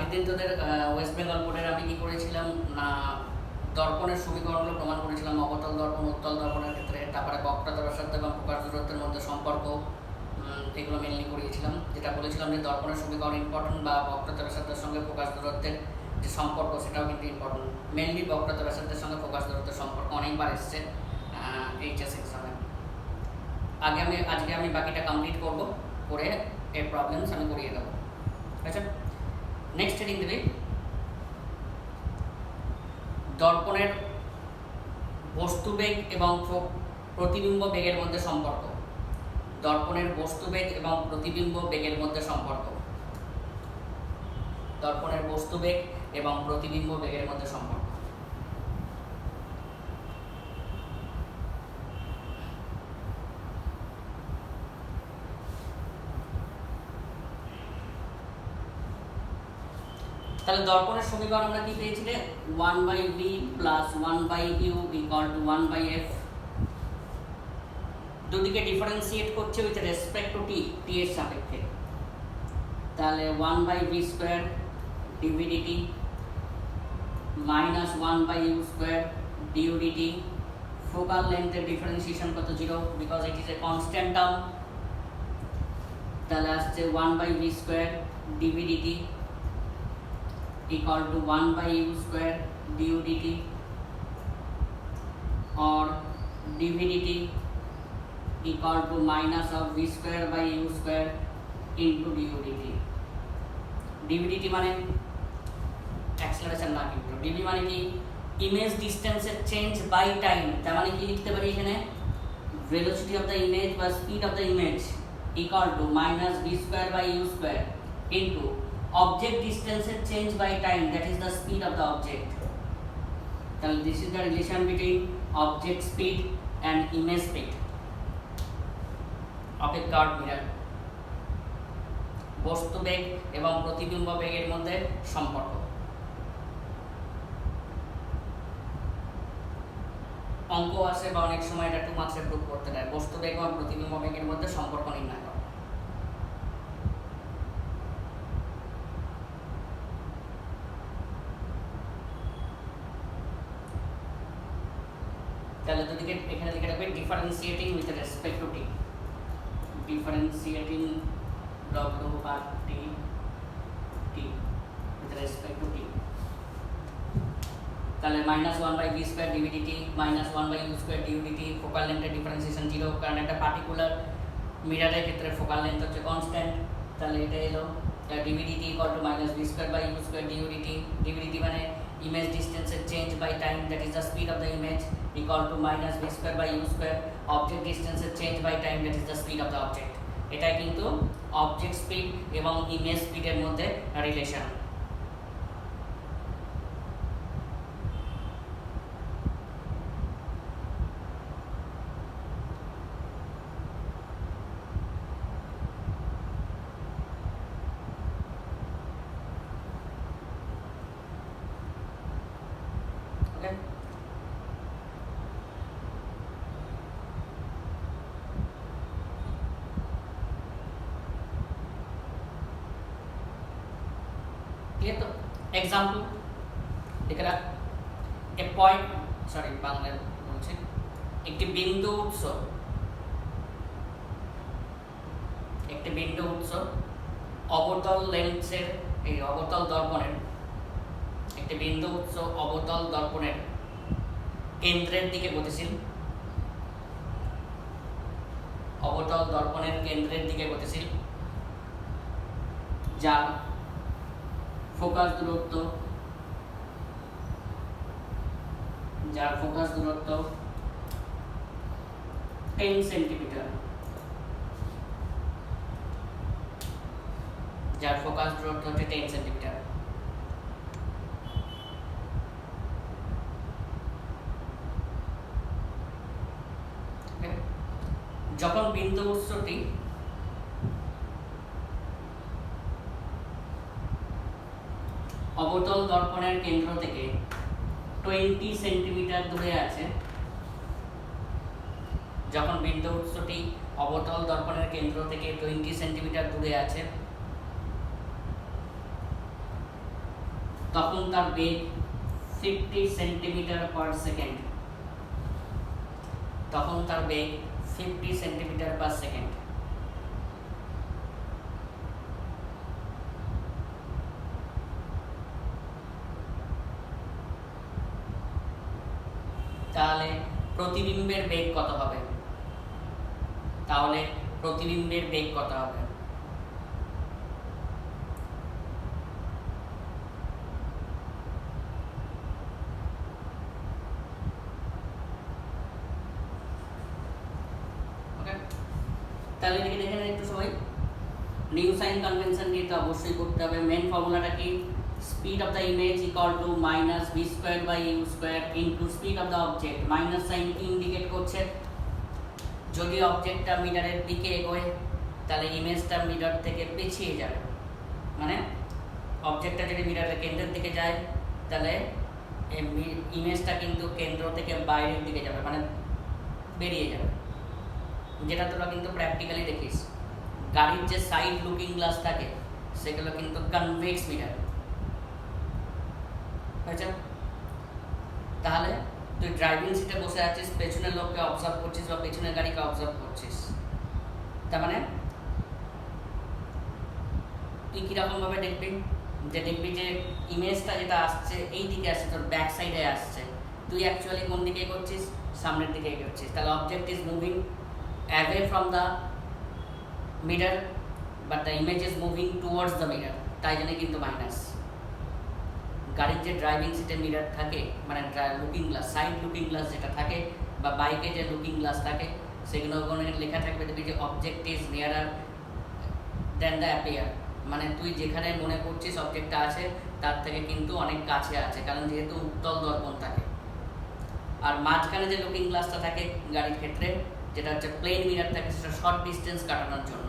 আগের দিন তোদের ওয়েস্ট বেঙ্গল বোর্ডের আমি কি করেছিলাম না, দর্পণের সমীকরণগুলো প্রমাণ করেছিলাম, অবতল দর্পণ উত্তল দর্পণের ক্ষেত্রে, তারপরে বক্রতা ব্যাসার্ধ এবং প্রকাশ দূরত্বের মধ্যে সম্পর্ক, এগুলো মেনলি করিয়েছিলাম। যেটা বলেছিলাম যে দর্পণের সমীকরণ ইম্পর্টেন্ট বা বক্রতা ব্যাসার্ধের সঙ্গে প্রকাশ দূরত্বের যে সম্পর্ক সেটাও কিন্তু ইম্পর্টেন্ট। মেনলি বক্রতা ব্যাসার্ধের সঙ্গে প্রকাশ দূরত্বের সম্পর্ক অনেকবার এসছে এইচএস এক্সামে। আজকে আমি বাকিটা কমপ্লিট করব, করে এর প্রবলেমস আমি করিয়ে দেবো। আচ্ছা, নেক্সট হেডিং দেবে দর্পণের বস্তুবেগ এবং প্রতিবিম্ব বেগের মধ্যে সম্পর্ক। দর্পণের বস্তুবেগ এবং প্রতিবিম্ব বেগের মধ্যে সম্পর্ক। দর্পণের বস্তুবেগ এবং প্রতিবিম্ব বেগের মধ্যে সম্পর্ক। তাহলে দর্পণের সমীকরণ আমরা কি পেয়েছিলে? 1/v + 1/u = 1/f। দুদিকে ডিফারেন্সিয়েট করছে উইথ রেসপেক্ট টু টি এর সাপেক্ষে। তাহলে 1/v² dv dt - 1/u² du dt। Focal লেন্থের ডিফারেন্সিয়েশন কত? 0, because it is a constant term. তাহলে আসছে 1/v² dv dt = 1/u² du dt, or dv dt = -v²/u² into du dt। dv dt মানে acceleration না, কিন্তু dv মানে কি? Image ডিসটেন্সের চেঞ্জ বাই টাইম। তার মানে কি লিখতে পারি এখানে? ভেলোসিটি অফ দ্য ইমেজ বা speed of the image = -v²/u² into object distance change by time, that is the speed of the object. So this is the relation between object speed and image speed of a curved mirror. বস্তু বেগ এবং প্রতিবিম্ব বেগের মধ্যে সম্পর্ক। অঙ্ক আসে বা অনেক সময় এটা 2 মার্কসে প্রুভ করতে দেয়, বস্তু বেগ এবং প্রতিবিম্ব বেগের মধ্যে সম্পর্ক নির্ণয় করা। তাহলে দুদিকে এখানে লিখে রাখবে differentiating with respect to T. Differentiating w/t with respect to T. তাহলে -1/v² dv dt -1/u² du dt। Focal লেন্থের ডিফারেন্সিয়েশন 0, কারণ একটা পার্টিকুলার মিরারের ক্ষেত্রে ফোকাল লেন্থ হচ্ছে কনস্ট্যান্ট। তাহলে এটা এলো dv dt = -v²/u² du dt। dv dt মানে image distance change by time, that is the speed of the image, = -v²/u²। object distance change by time, that is the speed of the object। এটাই কিন্তু object speed এবং image স্পিডের মধ্যে relation. तो example लिख रहा ए point sorry Bangla বলছি একটি বিন্দু উৎস, একটি বিন্দু উৎস অবতল লেন্সের এই অবতল দর্পণের, একটি বিন্দু উৎস অবতল দর্পণের কেন্দ্রের দিকে গতিশীল, অবতল দর্পণের কেন্দ্রের দিকে গতিশীল, যার ফোকাস দূরত্ব 10 সেন্টিমিটার, যার ফোকাস দূরত্ব হচ্ছে 10 সেন্টিমিটার। যখন বিন্দু উৎসটি অবতল দর্পণের কেন্দ্র থেকে 20 সেন্টিমিটার দূরে আছে, যখন বিন্দু উৎসটি অবতল দর্পণের কেন্দ্র থেকে 20 সেন্টিমিটার দূরে আছে, তখন তার বেগ 50 সেন্টিমিটার পার সেকেন্ড, তখন তার বেগ 50 সেন্টিমিটার পার সেকেন্ড। তাহলে প্রতিবিম্বের বেগ কত হবে? তাহলে প্রতিবিম্বের বেগ কত হবে? তাহলে এদিকে দেখে নেন একটু সবাই। নিউ সাইন কনভেনশন দিয়ে তো অবশ্যই করতে হবে। মেন ফর্মুলাটা কি? Speed of the image equal to minus v square by u square into speed of the object. Minus sign কি ইন্ডিকেট করছে? যদি অবজেক্টটা মিটারের দিকে এগোয় তাহলে ইমেজটা মিটার থেকে পিছিয়ে যাবে, মানে অবজেক্টটা যদি মিটারের কেন্দ্রের দিকে যায় তাহলে ইমেজটা কিন্তু কেন্দ্র থেকে বাইরের দিকে যাবে, মানে বেরিয়ে যাবে। যেটা তোরা কিন্তু প্র্যাকটিক্যালি দেখিস, গাড়ির যে সাইড লুকিং গ্লাস থাকে সেগুলো কিন্তু কনভেক্স মিটার, বুঝছো? তাহলে তুই ড্রাইভিং সিটে বসে আছিস, পেছনের লোককে অবজার্ভ করছিস বা পেছনের গাড়িকে অবজার্ভ করছিস, তার মানে তুই কীরকম ভাবে দেখবি? যে দেখবি যে ইমেজটা যেটা আসছে এই দিকে আসছে, তোর ব্যাক সাইডে আসছে, তুই অ্যাকচুয়ালি কোন দিকে এগোচ্ছিস? সামনের দিকে এগোচ্ছিস। তাহলে object is moving away from the mirror but the image is moving towards the mirror, তাই জন্য কিন্তু মাইনাস। গাড়ির যে ড্রাইভিং সিটে মিরার থাকে, মানে looking glass, side looking glass যেটা থাকে, বা বাইকে যে লুকিং গ্লাস থাকে, সেগুলো ওখানে লেখা থাকবে দেখবি যে object is nearer than the appear, মানে তুই যেখানে মনে করছিস অবজেক্টটা আছে তার থেকে কিন্তু অনেক কাছে আছে, কারণ যেহেতু উত্তল দর্পণ থাকে। আর মাঝখানে যে লুকিং গ্লাসটা থাকে গাড়ির ক্ষেত্রে, যেটা হচ্ছে প্লেন মিরার থাকে, সেটা শর্ট ডিস্টেন্স কাটানোর জন্য।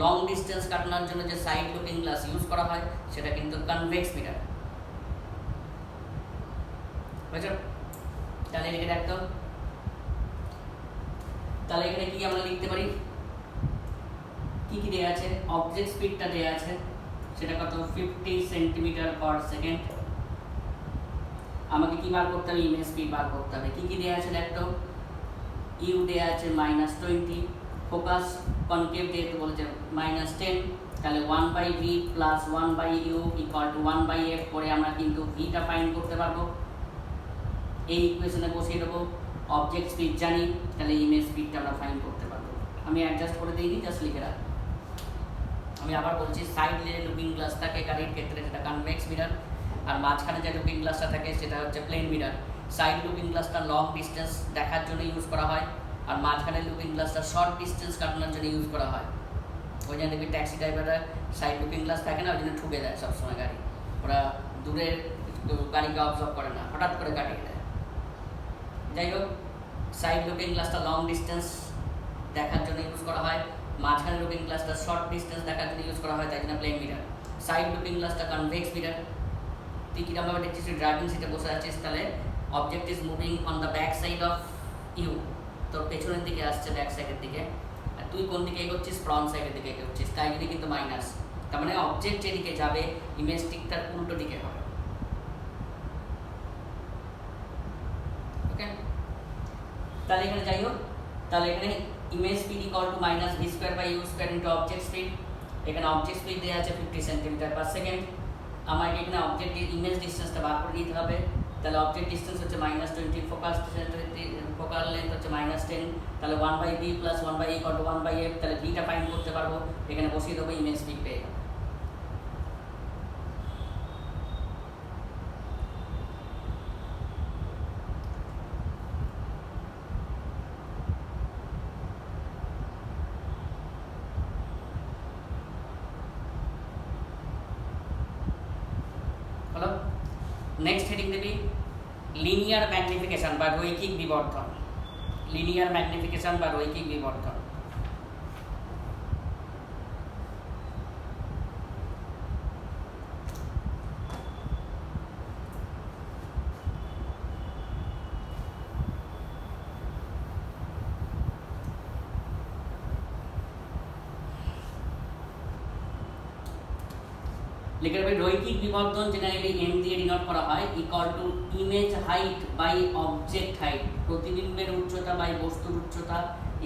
লং ডিস্টেন্স কাটানোর জন্য যে সাইড লুকিং গ্লাস ইউজ করা হয় সেটা কিন্তু কনভেক্স মিরার, বুঝছো? তাহলে এটাকে দেখতো, তাহলে এখানে কি আমরা লিখতে পারি? কি কি দেয়া আছে? অবজেক্ট স্পিডটা দেয়া আছে, সেটা কত? 50 সেন্টিমিটার পার সেকেন্ড। আমাকে কি বার করতে হবে? ইমেজ স্পিড বার করতে হবে। কি কি দেয়া আছে দেখতো? ইউ দেয়া আছে -20, ফোকাস কনকেভ যেহেতু বলেছে -10, তাহলে 1/v plus 1/u equal to 1/f করে আমরা কিন্তু ভিটা ফাইন্ড করতে পারবো। এই ইকুয়েশনে বসিয়ে দেবো। অবজেক্ট স্পিড জানি, তাহলে ইমেজ স্পিডটা আমরা ফাইন্ড করতে পারবো। আমি অ্যাডজাস্ট করে দিইনি, জাস্ট লিখে রাখ। আমি আবার বলছি, সাইড যে লুকিং গ্লাস থাকে গাড়ির ক্ষেত্রে সেটা কনভেক্স মিরার, আর মাঝখানে যে লুকিং গ্লাসটা থাকে সেটা হচ্ছে প্লেন মিরার। সাইড লুকিং গ্লাসটা লং ডিস্টেন্স দেখার জন্য ইউজ করা হয়, আর মাঝখানে লুকিং গ্লাসটা শর্ট ডিস্টেন্স কাটানোর জন্য ইউজ করা হয়। ওই জন্য দেখবি ট্যাক্সি ড্রাইভাররা সাইড লুকিং গ্লাস থাকে না, ওই জন্য ঠুকে দেয় সবসময় গাড়ি, ওরা দূরের গাড়িকে অবজার্ভ করে না, হঠাৎ করে কাটিয়ে দেয়। যাই হোক, সাইড লুকিং গ্লাসটা লং ডিস্টেন্স দেখার জন্য ইউজ করা হয়, মাঝখানে লুকিং গ্লাসটা শর্ট ডিস্টেন্স দেখার জন্য ইউজ করা হয়, তাই জন্য প্লেন মিরার। সাইড লুকিং গ্লাসটা কনভেক্স মিরার। তুই কীরকমভাবে দেখছিস? ড্রাইভিং সিটে বসে আছিস, তাহলে object is moving on the back side of you, তোর পেছনের দিকে আসছে ব্যাক সাইডের দিকে, আর তুই কোন দিকে এগোচ্ছিস? ফ্রন্ট সাইডের দিকে এগোচ্ছিস, তাই জন্য কিন্তু মাইনাস। তার মানে অবজেক্ট যেদিকে যাবে ইমেজ ঠিক তার উল্টো দিকে হবে। ওকে, তাহলে এখানে যাই হোক, তাহলে এখানে image speed equal to minus v square by u square into object speed. এখানে অবজেক্ট স্পিড দেওয়া আছে 50 সেন্টিমিটার পার সেকেন্ড। আমাকে এখানে অবজেক্ট ইমেজ ডিস্টেন্সটা বার করে নিতে হবে। তাহলে অবজেক্ট ডিস্টেন্স হচ্ছে -20, ফোকাল লেন্থ হচ্ছে -10, তাহলে 1/v plus 1/e equal to 1/f, তাহলে ভিটা ফাইন্ড করতে পারবো। এখানে বসিয়ে দেবো, ইমেজ স্পিড পেয়ে যাবো। হলো, নেক্সট হেডিং দেবি লিনিয়ার ম্যাগনিফিকেশন বা রৈখিক বিবর্ধন। লিনিয়ার ম্যাগনিফিকেশন বা রৈখিক বিবর্ধন। লিখে রাখবে রৈখিক বিবর্ধন জেনারেলি এম দিয়ে ডিনোট করা হয় equal to image height by object height, প্রতিবিম্বের উচ্চতা বাই বস্তুর উচ্চতা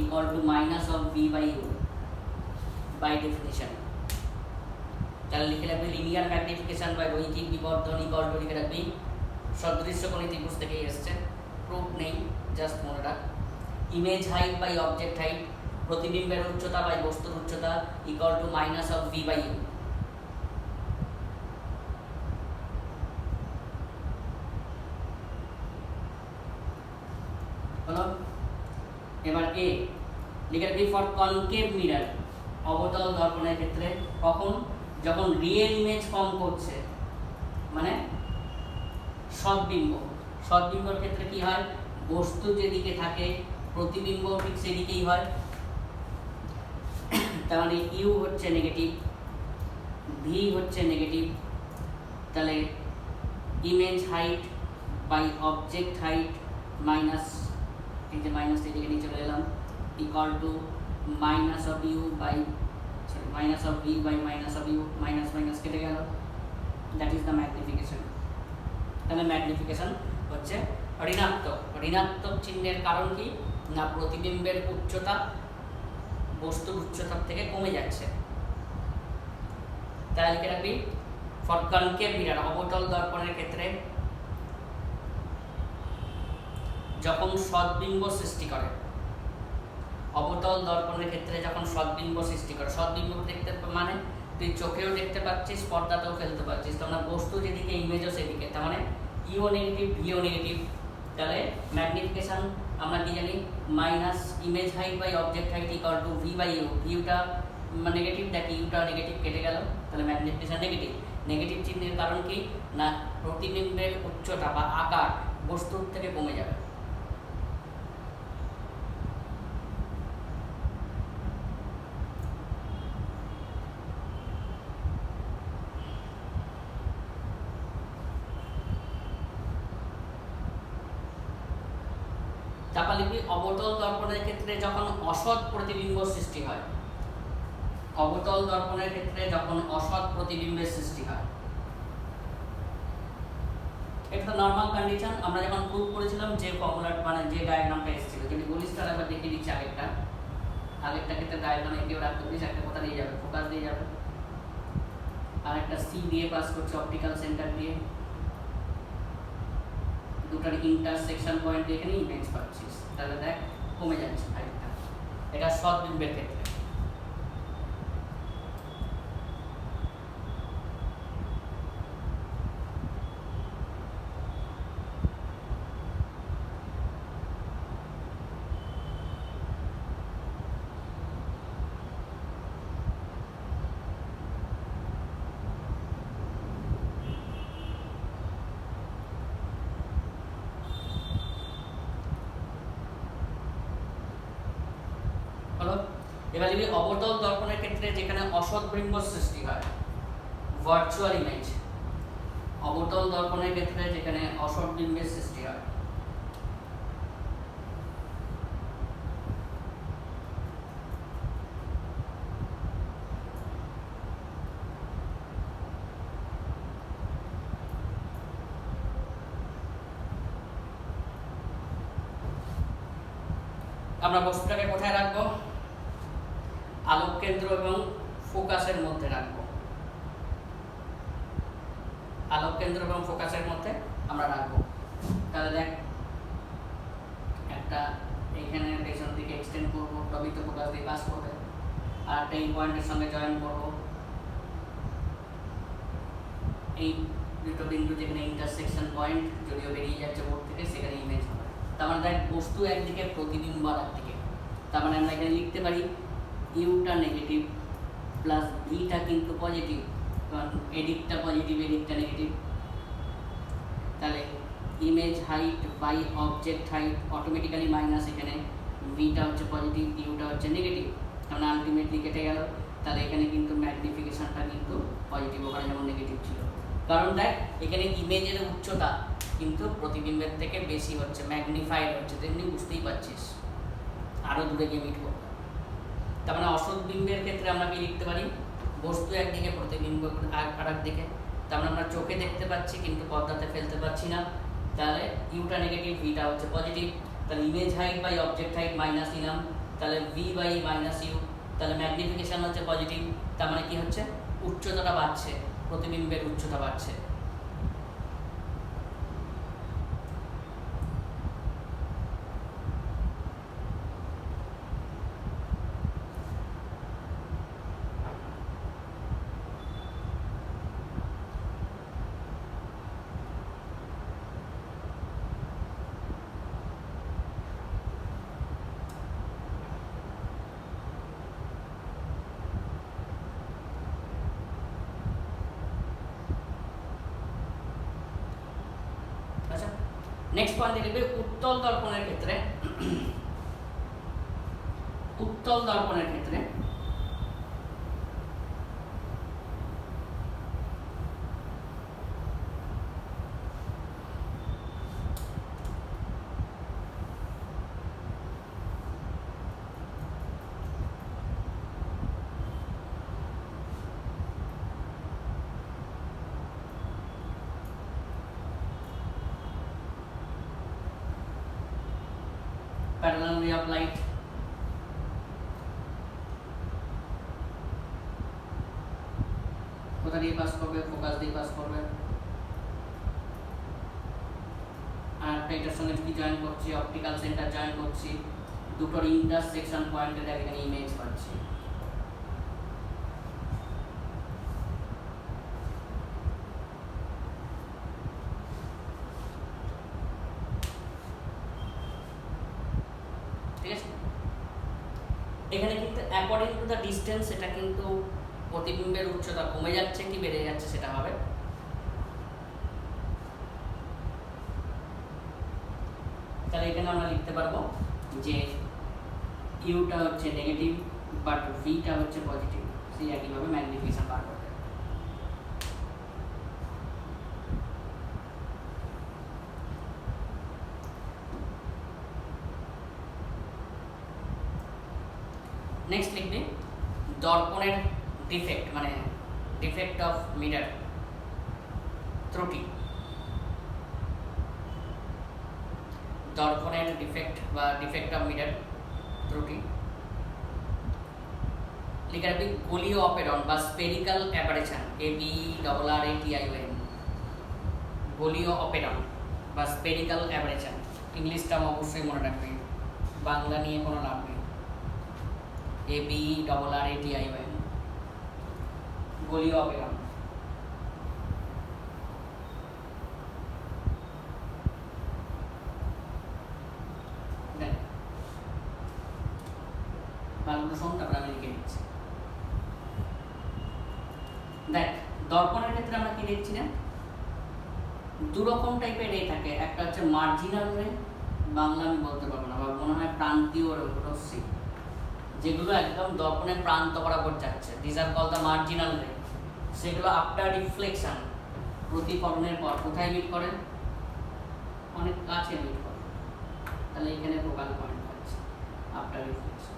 equal to minus of V by U by definition. তাহলে লিখে রাখবে লিনিয়ার ম্যাগনিফিকেশন বাই রৈখিক বিবর্ধন ইকুয়াল টু লিখে রাখবি সদৃশ্য গণিত ত্রিভুজ থেকেই এসছে, প্রুফ নেই, জাস্ট মনে রাখ। Image height by object height, প্রতিবিম্বের উচ্চতা বাই বস্তুর উচ্চতা equal to minus of V by U. হলো। এবার এ লিখে রাখবি ফর কনকেভ মিরর, অবতল দর্পণের ক্ষেত্রে কখন, যখন রিয়েল ইমেজ ফর্ম করছে, মানে সদ্বিম্ব, সদ্বিম্বর ক্ষেত্রে কি হয়, বস্তু যেদিকে থাকে প্রতিবিম্ব ঠিক সেদিকেই হয়। তার মানে ইউ হচ্ছে নেগেটিভ, ভি হচ্ছে নেগেটিভ, তাহলে image height by object height minus, এই যে মাইনাস এদিকে নিয়ে চলে এলাম, equal to minus of u by minus of V by minus of u, minus minus কেটে গেল, দ্যাট ইজ দ্য ম্যাগনিফিকেশন। তাহলে ম্যাগনিফিকেশন হচ্ছে ঋণাত্মক, ঋণাত্মক চিহ্নের কারণ কি না প্রতিবিম্বের উচ্চতা বস্তুর উচ্চতার থেকে কমে যাচ্ছে। তাহলে লিখে রাখবি ফর কনকেভ মিরর, অবতল দর্পণের ক্ষেত্রে যখন সদ্বিম্ব সৃষ্টি করে, অবতল দর্পণের ক্ষেত্রে যখন সদ্বিম্ব সৃষ্টি করে, সদ্বিম্ব দেখতে মানে তুই চোখেও দেখতে পাচ্ছিস, পর্দাতেও ফেলতে পাচ্ছিস, তার মানে বস্তু যেদিকে ইমেজও সেদিকে, তার মানে ইও নেগেটিভ ভিও নেগেটিভ। তাহলে ম্যাগনিফিকেশন আমরা কি জানি, minus image height by object height equal to v by u, ভিউটা নেগেটিভ দেখি, ইউটা নেগেটিভ কেটে গেল, তাহলে ম্যাগনিফিকেশন নেগেটিভ। নেগেটিভ চিহ্নের কারণ কি না প্রতিবিম্বের উচ্চতা বা আকার বস্তুর থেকে কমে যাবে। তারপর লিখবি অবতল দর্পণের ক্ষেত্রে যখন অসৎ প্রতিবিম্ব সৃষ্টি হয়, অবতল দর্পণের ক্ষেত্রে যখন অসৎ প্রতিবিম্বের সৃষ্টি হয়, এটা তো নর্মাল কন্ডিশন। আমরা যখন প্রুভ করেছিলাম যে ফর্মুলা মানে যে ডায়াগ্রামটা এসেছিল, যদি বলিস তাহলে আবার দেখে দিচ্ছি আগেরটা ক্ষেত্রে ডায়াগ্রাম এঁকেও রাখতে পারিস, একটা কথা দিয়ে যাবে, ফোকাস দিয়ে যাবে, আর একটা সি দিয়ে পাস করছে অপটিক্যাল সেন্টার দিয়ে, দুটার ইন্টারসেকশন পয়েন্ট এখানে ইমেজ পাচ্ছিস, তাহলে দেখ কমে যাচ্ছে হাইটটা, এটা সদ্বিম্বের ক্ষেত্রে। এবার যদি অবতল দর্পণের ক্ষেত্রে যেখানে অসৎ বিম্ব সৃষ্টি হয়, ভার্চুয়াল ইমেজ, অবতল দর্পণের ক্ষেত্রে যেখানে অসৎ বিম্বের সৃষ্টি হয়, আমরা বস্তুটাকে কোথায় রাখবো, আলোক কেন্দ্র এবং ফোকাসের মধ্যে রাখবো, আলোক কেন্দ্র এবং ফোকাসের মধ্যে আমরা রাখবো। তাহলে দেখ একটা এইখানে পেছন দিকে এক্সটেন্ড করবো, তবেই তো ফোকাস দিয়ে পাস করবে, আর একটা এই পয়েন্টের সঙ্গে জয়েন করবো, এই দুটো বিন্দু যেখানে ইন্টারসেকশন পয়েন্ট, যদিও বেরিয়ে যাচ্ছে বোর্ড থেকে, সেখানে ইমেজ হবে। তার মানে দেখ বস্তু একদিকে প্রতিবিম্ব আর একদিকে, তার মানে আমরা এখানে লিখতে পারি ইউটা নেগেটিভ প্লাস ভিটা কিন্তু পজিটিভ, কারণ এদিকটা পজিটিভ এদিকটা নেগেটিভ। তাহলে image height by object height automatically minus, এখানে ভিটা হচ্ছে পজিটিভ, ইউটা হচ্ছে নেগেটিভ, কারণ আলটিমেটলি কেটে গেল। তাহলে এখানে কিন্তু ম্যাগনিফিকেশনটা কিন্তু পজিটিভ, ওখানে যেমন নেগেটিভ ছিল, কারণ দেখ এখানে ইমেজের উচ্চতা কিন্তু প্রতিবিম্বের থেকে বেশি হচ্ছে, ম্যাগনিফাইড হচ্ছে, তেমনি বুঝতেই পারছিস আরও দূরে গিয়ে মিট করবে। তার মানে অসৎ বিম্বের ক্ষেত্রে আমরা কি লিখতে পারি, বস্তু একদিকে, প্রতিবিম্ব আর একদিকে। তার মানে আমরা চোখে দেখতে পাচ্ছি কিন্তু পর্দাতে ফেলতে পারছি না, তাহলে ইউটা নেগেটিভ, ভিটা হচ্ছে পজিটিভ। তাহলে image height by object height minus নিলাম, তাহলে ভি বাই মাইনাস ইউ, তাহলে ম্যাগনিফিকেশন হচ্ছে পজিটিভ। তার মানে কি হচ্ছে, উচ্চতাটা বাড়ছে, প্রতিবিম্বের উচ্চতা বাড়ছে। নেক্সট পয়েন্ট লিখবে উত্তল দর্পণের ক্ষেত্রে, উত্তল দর্পণের ক্ষেত্রে parallel ray of light, কোথা দিয়ে পাস করবে, ফোকাস দিয়ে পাস করবে। আর এটার সঙ্গে কি জয়েন করছি, অপটিক্যাল সেন্টার জয়েন করছি, দুটোর ইন্টারসেকশন পয়েন্টে এখানে ইমেজ পাচ্ছি। ঠিক আছে, এখানে কিন্তু অ্যাকর্ডিং টু দ্য ডিস্টেন্স এটা কিন্তু প্রতিবিম্বের উচ্চতা কমে যাচ্ছে কি বেড়ে যাচ্ছে সেটা হবে। তাহলে এখানে আমরা লিখতে পারবো যে ইউটা হচ্ছে নেগেটিভ বাট ভিটা হচ্ছে পজিটিভ, সেই একইভাবে ম্যাগনিফিকেশন বার করবে। নেক্সট লিখবে দর্পণের ডিফেক্ট, মানে ডিফেক্ট অফ মিরর, ত্রুটি। দর্পণের ডিফেক্ট বা ডিফেক্ট অফ মিরর, ত্রুটি। লিখে রাখবি গোলীয় অপেরন বা স্পেরিক্যাল অ্যাপারেশন, ABRRATION, গোলীয় অপেরন বা স্পেরিক্যাল অ্যাপারেশন। ইংলিশটা অবশ্যই মনে রাখবে, বাংলা নিয়ে কোনো লাভ নেই। ABRRATION, গোলীয় অপেরন। ভালো শোন, তারপরে আমি লিখে দিচ্ছি। দেখ, দর্পণের ক্ষেত্রে আমরা কি দেখছি না, দুরকম টাইপের রে থাকে। একটা হচ্ছে মার্জিনাল রে, বাংলা আমি বলতে পারবো না, মনে হয় প্রান্তীয় রশ্মি, যেগুলো একদম দর্পণের প্রান্ত বরাবর যাচ্ছে, this are call the marginal ray. সেগুলো আফটার রিফ্লেকশন, প্রতিফলনের পর কোথায় মিট করে, অনেক কাছে মিট করে। তাহলে এখানে ফোকাল পয়েন্ট পাচ্ছে আফটার রিফ্লেকশন।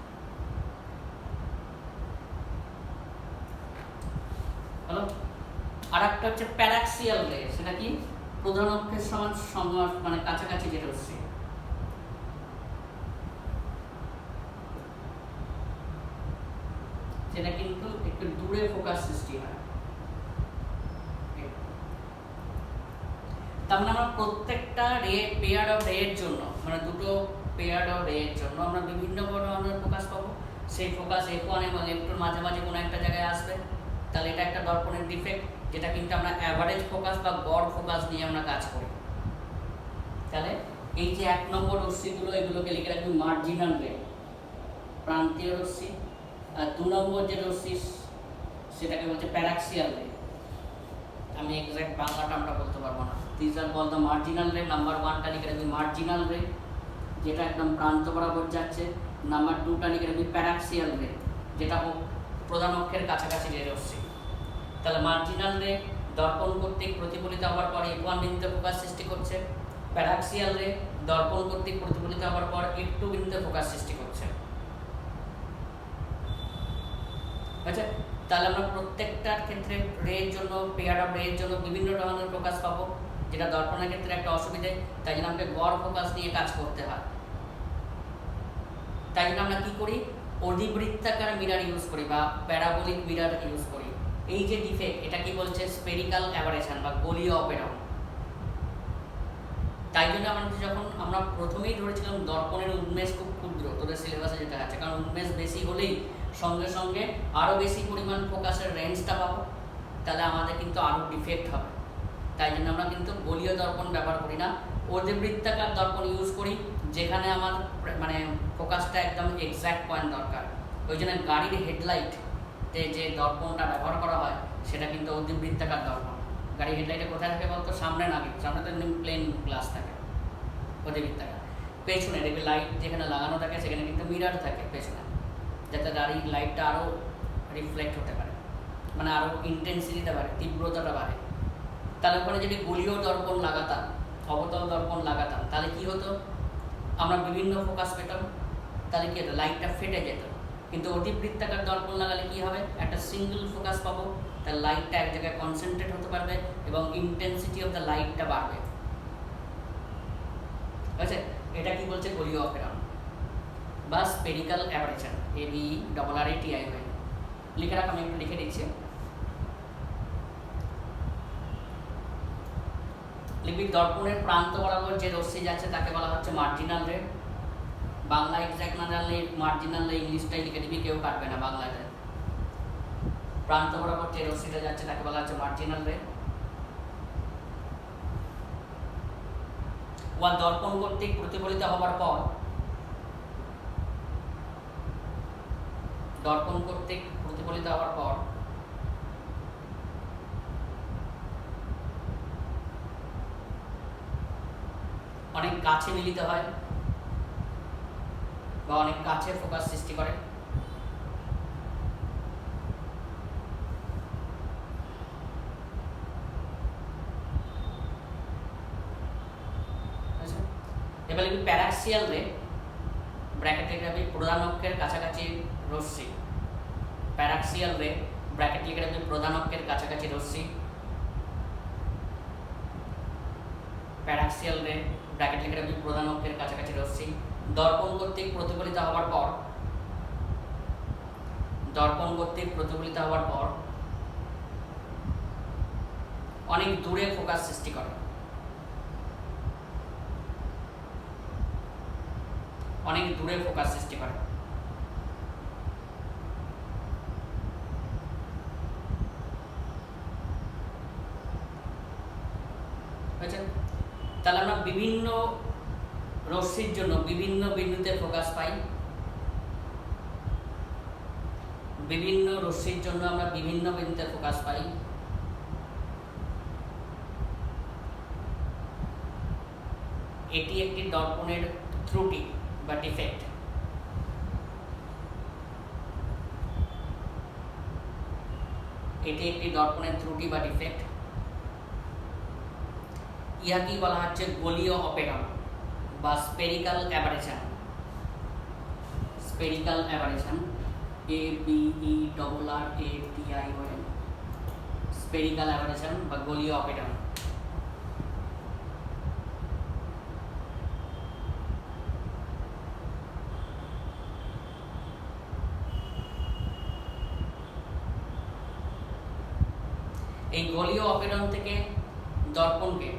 হলো, আর একটা হচ্ছে প্যারাক্সিয়াল রে, সেটা কি প্রধান অক্ষের সমান মানে কাছাকাছি যেটা হচ্ছে, সেটা কিন্তু একটু দূরে ফোকাস সৃষ্টি হয়। তার মানে আমরা প্রত্যেকটা রে, পেয়ার অফ রে এর জন্য, মানে দুটো পেয়ার অফ রে এর জন্য আমরা বিভিন্ন ধরনের ফোকাস পাবো। সেই ফোকাস F1 এবং F2 মাঝামাঝি কোনো একটা জায়গায় আসবে। তাহলে এটা একটা দর্পণের ডিফেক্ট, যেটা কিন্তু আমরা অ্যাভারেজ ফোকাস বা গড় ফোকাস নিয়ে আমরা কাজ করি। তাহলে এই যে 1 নম্বর রশ্মিগুলো, এগুলোকে লিখে রাখবি মার্জিনাল রে, প্রান্তীয় রশ্মি। আর 2 নম্বর যে রশ্মি সেটাকে বলছে প্যারাক্সিয়াল রে, আমি এক্সাক্ট বাংলা টার্মটা বলতে পারবো না। This are call the marginal ray. Number 1টা লিখে রাখবি মার্জিনাল রে, যেটা একদম প্রান্ত বরাবর যাচ্ছে। নাম্বার 2টা লিখে রাখবি প্যারাক্সিয়াল রে, যেটা প্রধান অক্ষের কাছাকাছি যে রশ্মি। তাহলে মার্জিনাল রে দর্পণ কর্তৃক প্রতিফলিত হওয়ার পর F1 বিন্দুতে ফোকাস সৃষ্টি করছে, প্যারাক্সিয়াল রে দর্পণ কর্তৃক প্রতিফলিত হওয়ার পর F2 বিন্দুতে ফোকাস সৃষ্টি করছে। আচ্ছা, তাহলে আমরা প্রত্যেকটার ক্ষেত্রে রের জন্য, পেয়ার অফ রের জন্য বিভিন্ন ধরনের ফোকাস পাবো, যেটা দর্পণের ক্ষেত্রে একটা অসুবিধে। তাই জন্য আমাকে গড় ফোকাস নিয়ে কাজ করতে হয়। তাই জন্য আমরা কি করি, অধিবৃত্তাকার মিরার ইউজ করি বা প্যারাবোলিক মিরার ইউজ করি। এই যে ডিফেক্ট, এটা কি বলছে, স্পেরিক্যাল অ্যাবারেশন বা গোলীয় অপেরণ। তাই জন্য আমাদের যখন আমরা প্রথমেই ধরেছিলাম দর্পণের উন্মেষ খুব ক্ষুদ্র, তোদের সিলেবাসে যেটা আছে, কারণ উন্মেষ বেশি হলেই সঙ্গে সঙ্গে আরও বেশি পরিমাণ ফোকাসের রেঞ্জটা পাবো, তাহলে আমাদের কিন্তু আরও ডিফেক্ট হবে। তাই জন্য আমরা কিন্তু গোলীয় দর্পণ ব্যবহার করি না, অধিবৃত্তাকার দর্পণ ইউজ করি, যেখানে আমার মানে ফোকাসটা একদম এক্স্যাক্ট পয়েন্ট দরকার। ওই জন্য গাড়ির হেডলাইটে যে দর্পণটা ব্যবহার করা হয় সেটা কিন্তু অধিবৃত্তাকার দর্পণ। গাড়ির হেডলাইটে কোথায় থাকে বলতো, সামনে না, সামনে তো প্লেন গ্লাস থাকে, অধিবৃত্তাকার। পেছনে দেখবে লাইট যেখানে লাগানো থাকে সেখানে কিন্তু মিরার থাকে পেছনে, যাতে গাড়ির লাইটটা আরও রিফ্লেক্ট হতে পারে, মানে আরও ইন্টেন্সিটিটা বাড়ে, তীব্রতাটা বাড়ে। তাহলে ওখানে যদি গোলীয় দর্পণ লাগাতাম, অবতল দর্পণ লাগাতাম, তাহলে কি হতো, আমরা বিভিন্ন ফোকাস পেতাম। তাহলে কি হতো, লাইটটা ফেটে যেত। কিন্তু অধিবৃত্তাকার দর্পণ লাগালে কি হবে, একটা সিঙ্গেল ফোকাস পাবো, তার লাইটটা এক জায়গায় কনসেন্ট্রেট হতে পারবে এবং ইন্টেন্সিটি অফ দ্য লাইটটা বাড়বে। বুঝছে, এটা কি বলছে, গোলীয় অপেরণ বা স্পেরিক্যাল অ্যাবারেশন, ABRRATI হয়ে লিখে রাখ, আমি একটু লিখে দিচ্ছি। লিপিড দর্পণের প্রান্ত বরাবর যে রশ্মি যাচ্ছে তাকে বলা হচ্ছে মার্জিনাল রে। বাংলা এক্সাক্ট না জানলে মার্জিনাল রে ইংলিশটাই লিখে দিবি, কেউ কাটবে না বাংলাটা। প্রান্ত বরাবর যে রশ্মিটা যাচ্ছে তাকে বলা হচ্ছে মার্জিনাল রে। ওয়া দর্পণ কর্তৃক প্রতিফলিত হবার পর, দর্পণ কর্তৃক প্রতিফলিত হওয়ার পর অনেক কাছে মিলিত হয় বা অনেক কাছে ফোকাস সৃষ্টি করে। এবার লিখবি প্যারাক্সিয়াল রে, ব্র্যাকেট লিখে রাখবি প্রধান অক্ষের কাছাকাছি রশ্মি। প্যারাক্সিয়াল রে, ব্র্যাকেট লিখে রাখবি প্রধান অক্ষের কাছাকাছি রশ্মি। প্যারাক্সিয়াল রে, ব্র্যাকেট লিখে রাখবি প্রধান অক্ষের কাছাকাছি রশ্মি। দর্পণ কর্তৃক প্রতিফলিত হওয়ার পর, দর্পণ কর্তৃক প্রতিফলিত হওয়ার পর অনেক দূরে ফোকাস সৃষ্টি করে। অনেক দূরে ফোকাস সৃষ্টি করে। তাহলে আমরা বিভিন্ন রশ্মির জন্য বিভিন্ন বিন্দুতে ফোকাস পাই। বিভিন্ন রশ্মির জন্য আমরা বিভিন্ন বিন্দুতে ফোকাস পাই। এটি একটি দর্পণের ত্রুটি বা ডিফেক্ট। এটি একটি দর্পণের ত্রুটি বা ডিফেক্ট। ইহাকেই বলা হচ্ছে গোলীয় অপেরণ বা spherical aberration. Spherical aberration, ABERRATION, spherical aberration বা গোলীয় অপেরণ। এই গোলীয় অপেরণ থেকে দর্পণকে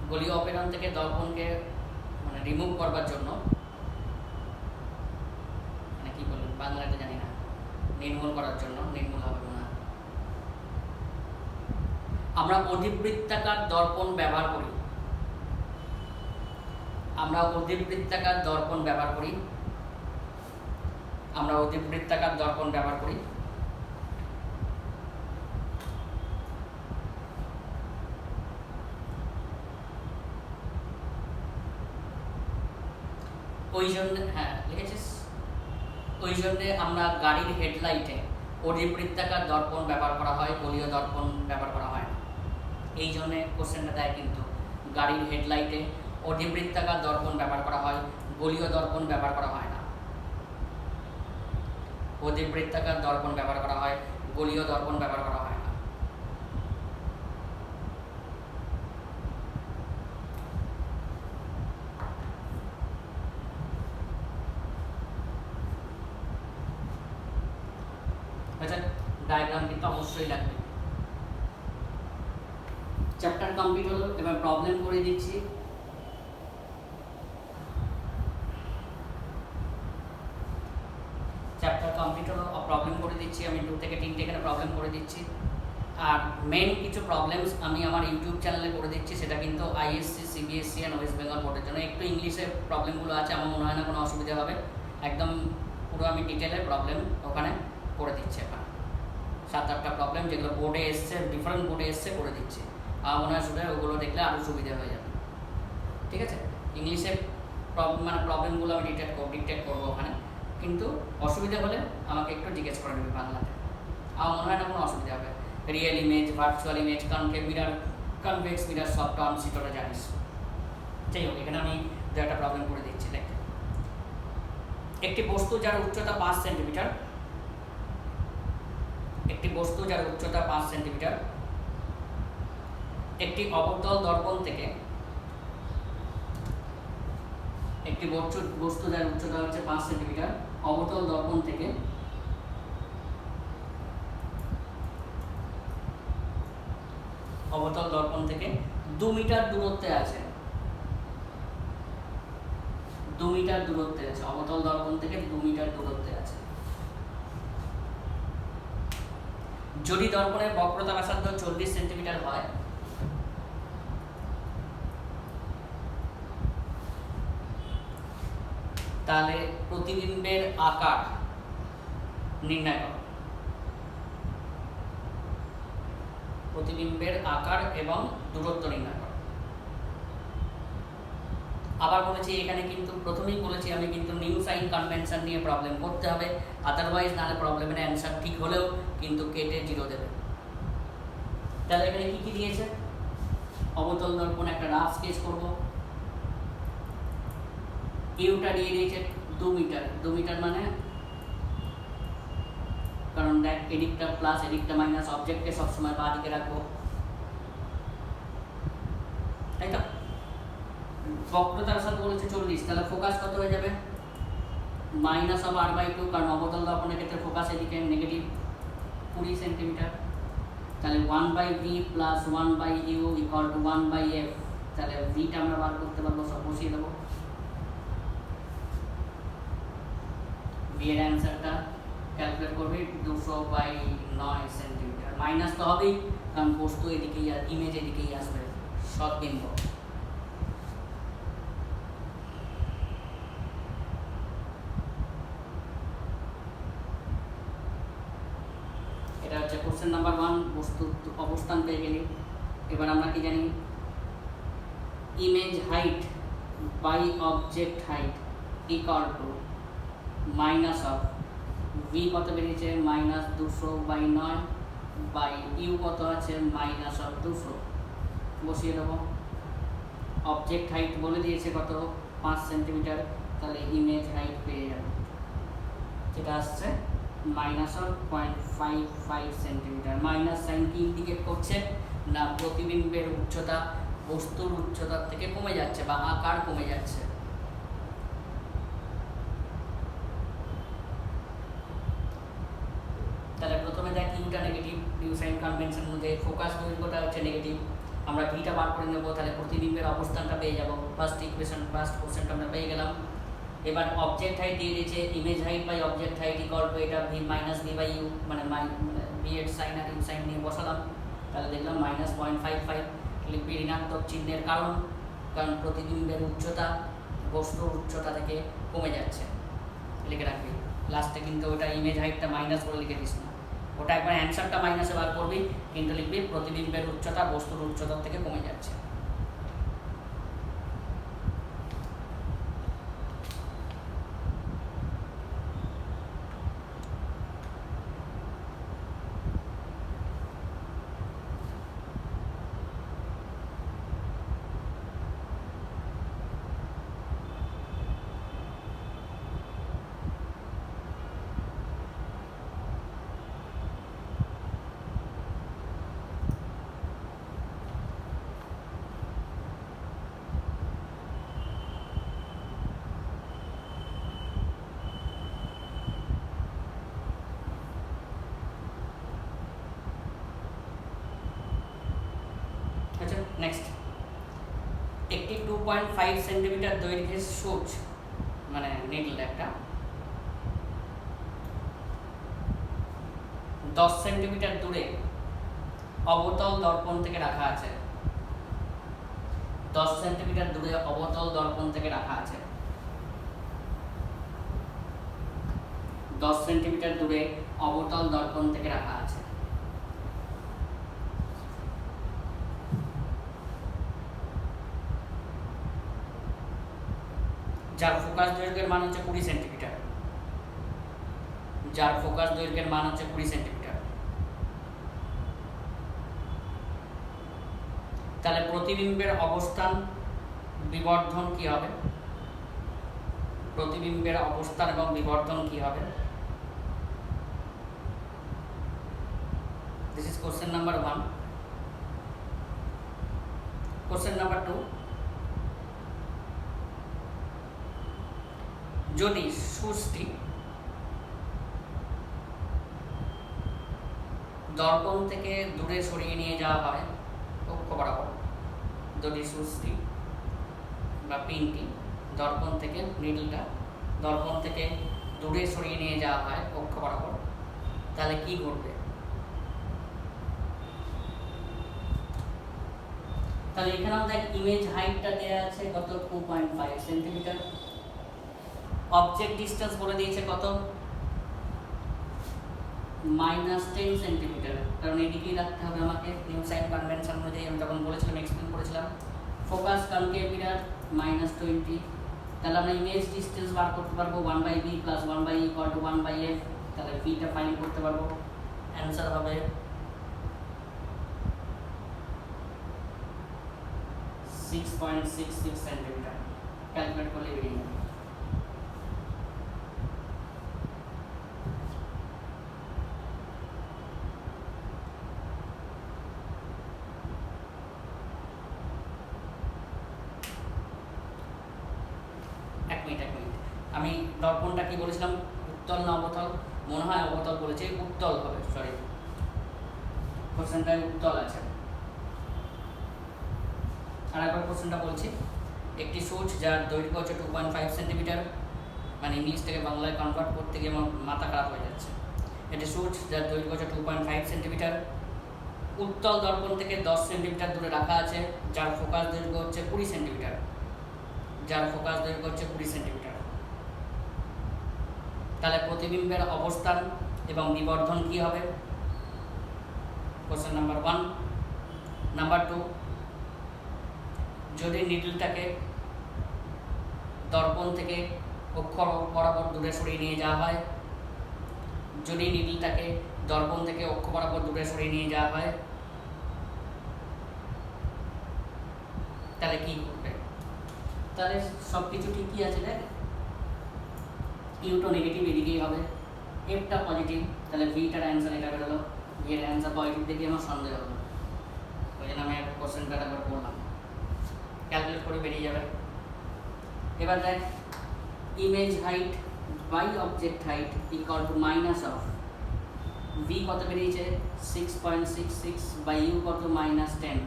গোলীয় অপেরণ থেকে দর্পণকে মানে রিমুভ করবার জন্য, মানে কি বলবেন বাংলাতে জানি না, নির্মূল করার জন্য, নির্মূল হবে না, আমরা অধিবৃত্তাকার দর্পণ ব্যবহার করি। আমরা অধিবৃত্তাকার দর্পণ ব্যবহার করি। আমরা অধিবৃত্তাকার দর্পণ ব্যবহার করি। ওই জন্য, হ্যাঁ লিখেছিস, ওই জন্যে আমরা গাড়ির হেডলাইটে অধিবৃত্তাকার দর্পণ ব্যবহার করা হয়, গোলীয় দর্পণ ব্যবহার করা হয় না। এই জন্যে কোশ্চেনটা দেয় কিন্তু গাড়ির হেডলাইটে অধিবৃত্তাকার দর্পণ ব্যবহার করা হয়, গোলীয় দর্পণ ব্যবহার করা হয় না। অধিবৃত্তাকার দর্পণ ব্যবহার করা হয়, গোলীয় দর্পণ ব্যবহার করা হয় না। আচ্ছা, ডায়াগ্রাম কিন্তু অবশ্যই লাগবে। চ্যাপ্টার কমপ্লিট হলো, এবার প্রবলেম করে দিচ্ছি। চ্যাপ্টার কমপ্লিট হলো, প্রবলেম করে দিচ্ছি আমি 2 থেকে 3টে এখানে প্রবলেম করে দিচ্ছি। আর মেন কিছু প্রবলেমস আমি আমার ইউটিউব চ্যানেলে করে দিচ্ছি, সেটা কিন্তু ISC, CBSE and West Bengal বোর্ডের জন্য। একটু ইংলিশে প্রবলেমগুলো আছে, আমার মনে হয় না কোনো অসুবিধা হবে। একদম পুরো আমি ডিটেলে প্রবলেম ওখানে করে দিচ্ছি। এখন 7-8টা প্রবলেম যেগুলো বোর্ডে এসছে, ডিফারেন্ট বোর্ডে এসছে, করে দিচ্ছি। আমার মনে হয় শুধু ওগুলো দেখলে আরও সুবিধা হয়ে যাবে। ঠিক আছে, ইংলিশে মানে প্রবলেমগুলো আমি ডিটেক্ট করবো ওখানে, কিন্তু অসুবিধা হলে আমাকে একটু জিজ্ঞেস করে নেবে বাংলাতে। আমার মনে হয় না কোনো অসুবিধা হবে। Real image, virtual image, concave mirror, convex mirror, সব টার্মস তোরা জানিস। যাই হোক, এখানে আমি 2টা প্রবলেম করে দিচ্ছি। দেখ, একটি বস্তু যার উচ্চতা 5 সেন্টিমিটার, একটি বস্তু যার উচ্চতা 5 সেন্টিমিটার একটি অবতল দর্পণ থেকে, একটি বস্তু যার উচ্চতা হচ্ছে 5 সেন্টিমিটার অবতল দর্পণ থেকে অবতল দর্পণ থেকে 2 মিটার দূরত্বে আছে। 2 মিটার দূরত্বে আছে, অবতল দর্পণ থেকে 2 মিটার দূরত্বে আছে। যদি দর্পণের বক্রতা ব্যাসার্ধ 40 সেন্টিমিটার হয়, তাহলে প্রতিবিম্বের আকার নির্ণয় করো। প্রতিবিম্বের আকার এবং দূরত্ব নির্ণয় করো। আবার বলেছি এখানে কিন্তু প্রথমেই বলেছি আমি কিন্তু নিউ সাইন কনভেনশন নিয়ে প্রবলেম করতে হবে, আদারওয়াইজ নাহলে প্রবলেমের অ্যান্সার ঠিক হলেও কিন্তু কেটে 0 দেবে। তাহলে এখানে কি কি দিয়েছে? অবতল দর্পণ একটা রাফ স্কেচ করব। ইউটা দিয়ে দিয়েছে 2 মিটার। 2 মিটার মানে, কারণ দেখ এদিকটা প্লাস এদিকটা মাইনাস, অবজেক্টকে সবসময় বাঁ দিকে রাখবো, তাই তো? বক্রতার সাথে বলেছে 40, তাহলে ফোকাস কত হয়ে যাবে? -r/2, কারণ অবতল দর্পণের ক্ষেত্রে ফোকাস এদিকে নেগেটিভ 20 সেন্টিমিটার। তাহলে 1/v plus 1/u equal to 1/f। তাহলে vটা আমরা বার করতে পারবো, সব বসিয়ে দেবো। v এর অ্যান্সারটা ক্যালকুলেট করবে 200/9 সেন্টিমিটার। মাইনাস তো হবেই, কারণ বস্তু এদিকেই, ইমেজ এদিকেই আসবে, সৎবিম্ব। এটা হচ্ছে কোশ্চেন নাম্বার 1, বস্তু অবস্থান পেয়ে গেলি। এবার আমরা কি জানি? Image height by object height equal to minus of v কত বেরিয়েছে? -200/9 বাই ইউ কত আছে? -200। বসিয়ে দেবো। অবজেক্ট হাইট বলে দিয়েছে কত? 5 সেন্টিমিটার। তাহলে ইমেজ হাইট পেয়ে যাবে, যেটা আসছে -0.55 সেন্টিমিটার। মাইনাস সাইন কি ইন্ডিকেট করছে? না প্রতিবিম্বের উচ্চতা বস্তুর উচ্চতার থেকে কমে যাচ্ছে বা আকার কমে যাচ্ছে। তাহলে প্রথমে দেখ ইউটা নেগেটিভ, নিউ সাইন কনভেনশন অনুযায়ী ফোকাস দৈর্ঘ্যটা হচ্ছে নেগেটিভ। আমরা ভিটা বার করে নেব, তাহলে প্রতিবিম্বের অবস্থানটা পেয়ে যাব। ফার্স্ট ইকুয়েশন, ফার্স্ট কোশ্চেনটা আমরা পেয়ে গেলাম। এবার অবজেক্ট হাইট দিয়ে দিয়েছে, image height by object height equal to এটা V minus V by U, মানে ভি এর সাইন আর ইউ সাইন নিয়ে বসালাম। তাহলে দেখলাম -0.55। লিখবি ঋণাত্মক চিহ্নের কারণ, কারণ প্রতিবিম্বের উচ্চতা বস্তুর উচ্চতা থেকে কমে যাচ্ছে। লিখে রাখবি লাস্টে, কিন্তু ওটা ইমেজ হাইটটা মাইনাস করে লিখে দিস না, ওটা একবার অ্যান্সারটা মাইনাসে বার করবি, কিন্তু লিখবি প্রতিবিম্বের উচ্চতা বস্তুর উচ্চতার থেকে কমে যাচ্ছে। নেক্সট, একটি 2.5 সেন্টিমিটার দৈর্ঘ্যের সূচ মানে নিডল একটা 10 সেন্টিমিটার দূরে অবতল দর্পণ থেকে রাখা আছে। 10 সেন্টিমিটার দূরে অবতল দর্পণ থেকে রাখা আছে। 10 সেন্টিমিটার দূরে অবতল দর্পণ থেকে রাখা আছে। যার ফোকাস দৈর্ঘ্যের মান হচ্ছে 20 সেন্টিমিটার। যার ফোকাস দৈর্ঘ্যের মান হচ্ছে 20 সেন্টিমিটার। তাহলে প্রতিবিম্বের অবস্থান বিবর্ধন কি হবে? প্রতিবিম্বের অবস্থান এবং বিবর্ধন কি হবে? This is question number 1. Question number 2. যদি সূচটি দর্পণ থেকে দূরে সরিয়ে নিয়ে যাওয়া হয় অক্ষ বরাবর, যদি সূচটি বা পিনটি দর্পণ থেকে নিডলটা দর্পণ থেকে দূরে সরিয়ে নিয়ে যাওয়া হয় অক্ষ বরাবর, তাহলে কি ঘটবে? তাহলে এখানে আমাদের ইমেজ হাইটটা দেওয়া আছে কত? 2.5 সেন্টিমিটার। অবজেক্ট ডিসটেন্স বলে দিয়েছে কত? -10 সেন্টিমিটার, কারণ এদিকেই রাখতে হবে আমাকে নিউ সাইন কনভেনশন অনুযায়ী। আমি তখন বলেছিলাম, এক্সপ্লেন করেছিলাম। Focus concave mirror -20। তাহলে আমরা ইমেজ ডিসটেন্স বার করতে পারবো 1/b + 1/e = 1/f। তাহলে v-টা ফাইন্ড করতে পারবো। অ্যান্সার হবে 6.66 সেন্টিমিটার। ক্যালকুলেট করলে বেরিয়ে যাবে। এক মিনিট, আমি দর্পণটা কি বলেছিলাম? উত্তল না অবতল? মনে হয় অবতল বলেছে, উত্তল হবে। সরি, কোশ্চেনটায় উত্তল আছে। আর একবার কোশ্চেনটা বলছি। একটি সূচ যার দৈর্ঘ্য হচ্ছে 2.5 সেন্টিমিটার, মানে ইংলিশ থেকে বাংলায় কনভার্ট করতে গিয়ে আমার মাথা খারাপ হয়ে যাচ্ছে। একটি সূচ যার দৈর্ঘ্য হচ্ছে 2.5 সেন্টিমিটার, উত্তল দর্পণ থেকে 10 সেন্টিমিটার দূরে রাখা আছে, যার ফোকাস দৈর্ঘ্য হচ্ছে 20 সেন্টিমিটার। যার ফোকাস দৈর্ঘ্য হচ্ছে 20 সেন্টিমিটার। তাহলে প্রতিবিম্বের অবস্থান এবং বিবর্ধন কি হবে? Question number 1। নাম্বার 2, যদি নিডলটাকে দর্পণ থেকে অক্ষ বরাবর দূরে সরিয়ে নিয়ে যাওয়া হয়, যদি নিডলটাকে দর্পণ থেকে অক্ষ বরাবর দূরে সরিয়ে নিয়ে যাওয়া হয়, তাহলে কি ঘটবে? তাহলে সব কিছু ঠিকই আছে। দেখ, ইউটা নেগেটিভ এদিকেই হবে, এফটা পজিটিভ, তাহলে ভিটার অ্যান্সার এটা বেরোলো। ভি এর অ্যান্সার পজিটিভ দেখে আমার সন্দেহ হলো, ওই জন্য আমি কোশ্চেনটা একবার করলাম। ক্যালকুলেট করে বেরিয়ে যাবে। এবার দেখ, image height by object height equal to minus of v কত বেরিয়েছে? 6.66 বাই ইউ কত? -10।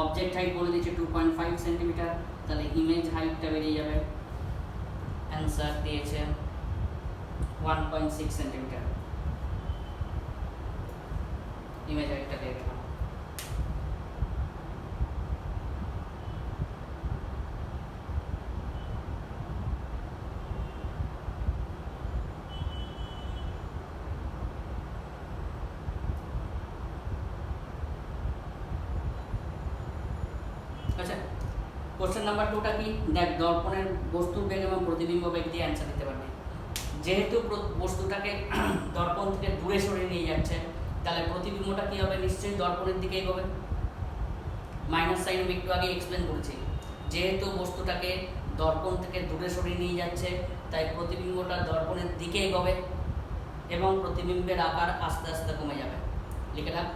অবজেক্ট হাইট বলে দিয়েছে 2.5 সেন্টিমিটার, তাহলে ইমেজ হাইটটা বেরিয়ে যাবে। অ্যান্সার দিয়েছে 1.6 সেন্টিমিটার। ইমেজ হাইটটা দিয়ে দিলাম। আচ্ছা, কোশ্চেন নাম্বার 2টা কি? দেখ, দর্পণের বস্তুর বেগ এবং প্রতিবিম্ব বেগ দিয়ে অ্যান্সার দিতে পারবে। যেহেতু বস্তুটাকে দর্পণ থেকে দূরে সরিয়ে নিয়ে যাচ্ছে, তাহলে প্রতিবিম্বটা কি হবে? নিশ্চয়ই দর্পণের দিকে এগোবে। মাইনাস সাইন আমি একটু আগে এক্সপ্লেন করেছি। যেহেতু বস্তুটাকে দর্পণ থেকে দূরে সরিয়ে নিয়ে যাচ্ছে, তাই প্রতিবিম্বটা দর্পণের দিকে এগোবে এবং প্রতিবিম্বের আকার আস্তে আস্তে কমে যাবে। লিখে রাখ,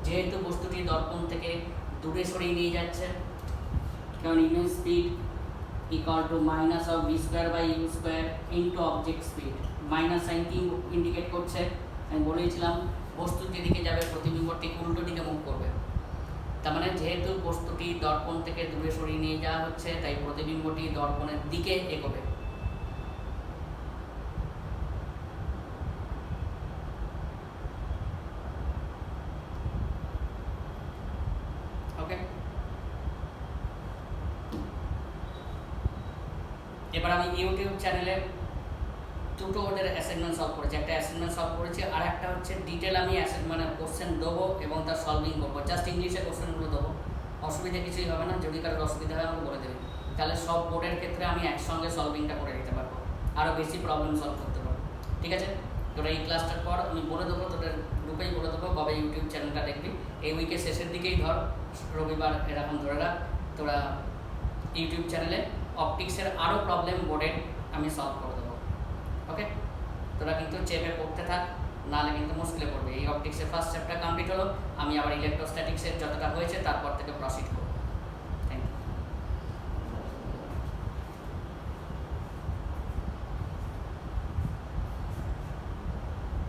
যেহেতু বস্তুটি দর্পণ থেকে দূরে সরিয়ে নিয়ে যাচ্ছে, কারণ image speed equal to minus of v square by u square into object speed. Minus sign কি ইন্ডিকেট করছে? আমি বলেছিলাম, বস্তুর যেদিকে যাবে প্রতিবিম্ব ঠিক উল্টো দিকে মুভ করবে। তার মানে যেহেতু বস্তুটি দর্পণ থেকে দূরে সরিয়ে নিয়ে যাওয়া হচ্ছে, তাই প্রতিবিম্বটি দর্পণের দিকে এগোবে। ওকে, এবার আমি ইউটিউব চ্যানেলে দুটো ওদের অ্যাসাইনমেন্ট সলভ করেছি, একটা অ্যাসাইনমেন্ট সলভ করেছি, আর একটা হচ্ছে ডিটেল আমি মানে কোশ্চেন দেবো এবং তার সলভিং করবো। জাস্ট ইংলিশে কোশ্চেনগুলো দেবো, অসুবিধা কিছুই হবে না। যদি কারোর অসুবিধা হয় আমাকে বলে দেবে, তাহলে সব বোর্ডের ক্ষেত্রে আমি একসঙ্গে সলভিংটা করে দিতে পারবো, আরও বেশি প্রবলেম সলভ করতে পারবো। ঠিক আছে, তোরা এই ক্লাসটার পর আমি বলে দেবো, তোদের গ্রুপেই বলে দেবো কবে ইউটিউব চ্যানেলটা দেখবি। এই উইকের শেষের দিকেই ধর, রবিবার এরকম ধরে রাখ, তোরা ইউটিউব চ্যানেলে অপটিক্সের আরও প্রবলেম বোর্ডের আমি সলভ করে দেবো। ওকে, তোরা কিন্তু চেপে পড়তে থাক, নাহলে কিন্তু মুশকিলে পড়বে। এই অপটিক্সের ফার্স্ট চ্যাপ্টার কমপ্লিট হলো, আমি আবার ইলেকট্রোস্ট্যাটিক্সের যতটা হয়েছে তারপর